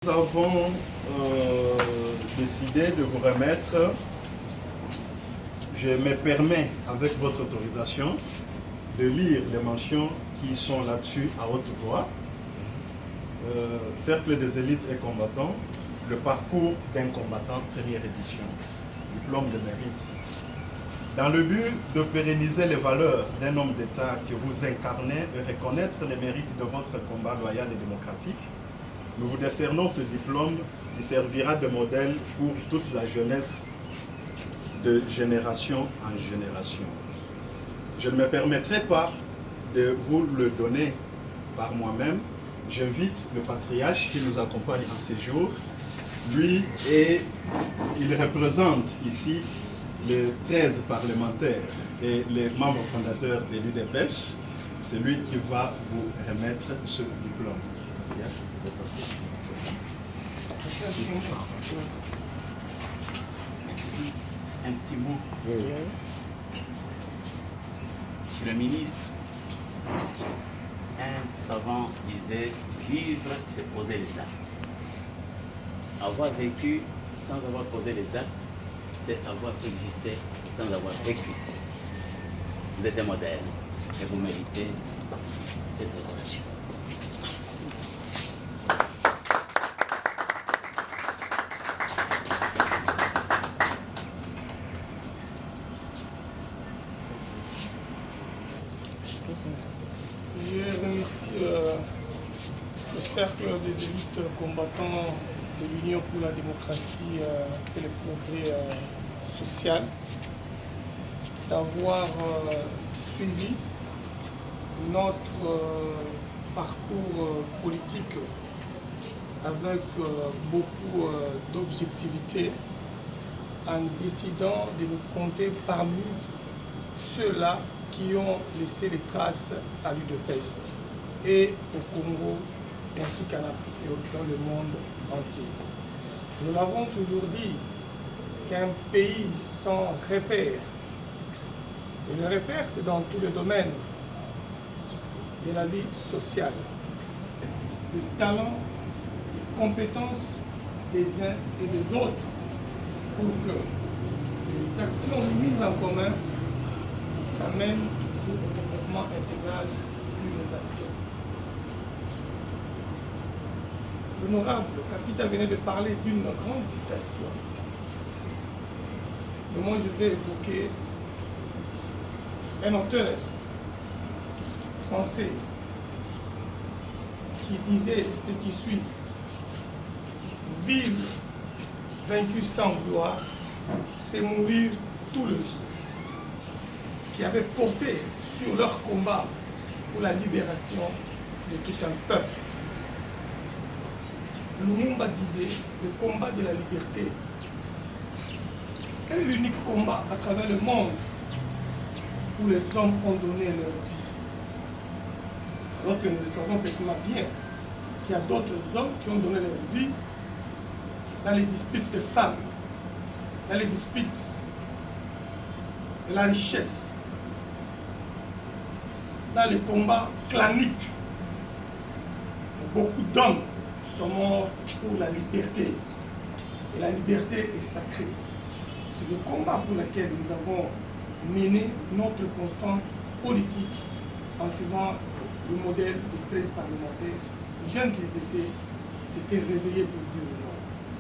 Nous avons décidé de vous remettre, je me permets avec votre autorisation de lire les mentions qui sont là-dessus à haute voix. Cercle des élites et combattants, le parcours d'un combattant, première édition, diplôme de mérite. Dans le but de pérenniser les valeurs d'un homme d'État que vous incarnez et reconnaître les mérites de votre combat loyal et démocratique, nous vous décernons ce diplôme qui servira de modèle pour toute la jeunesse de génération en génération. Je ne me permettrai pas de vous le donner par moi-même. J'invite le patriarche qui nous accompagne en ces jours. Lui, il représente ici les 13 parlementaires et les membres fondateurs de l'UDPS. C'est lui qui va vous remettre ce diplôme. Merci. Un petit mot. Monsieur le ministre, un savant disait « Vivre, c'est poser les actes ». Avoir vécu sans avoir posé les actes, c'est avoir existé sans avoir vécu. Vous êtes un modèle et vous méritez cette décoration. Je remercie le cercle des élites combattants de l'Union pour la démocratie et le progrès social d'avoir suivi notre parcours politique avec beaucoup d'objectivité en décidant de nous compter parmi ceux-là qui ont laissé des traces à l'UDPS et au Congo ainsi qu'en Afrique et dans le monde entier. Nous l'avons toujours dit qu'un pays sans repères, et le repère c'est dans tous les domaines de la vie sociale, le talent, les compétences des uns et des autres pour que ces actions mises en commun s'amènent toujours au développement intégral d'une nation. L'honorable capitaine venait de parler d'une grande citation. Mais moi, je vais évoquer un auteur français qui disait ce qui suit. Vivre vaincu sans gloire, c'est mourir tout le jour. Qui avait porté sur leur combat pour la libération de tout un peuple. Lumumba disait, le combat de la liberté est l'unique combat à travers le monde où les hommes ont donné leur vie. Alors que nous le savons perfectement bien qu'il y a d'autres hommes qui ont donné leur vie dans les disputes de femmes, dans les disputes de la richesse, dans les combats claniques. Beaucoup d'hommes sont morts pour la liberté. Et la liberté est sacrée. C'est le combat pour lequel nous avons mené notre constante politique en suivant le modèle des 13 parlementaires. Jeunes qu'ils étaient, s'étaient réveillés pour dire non.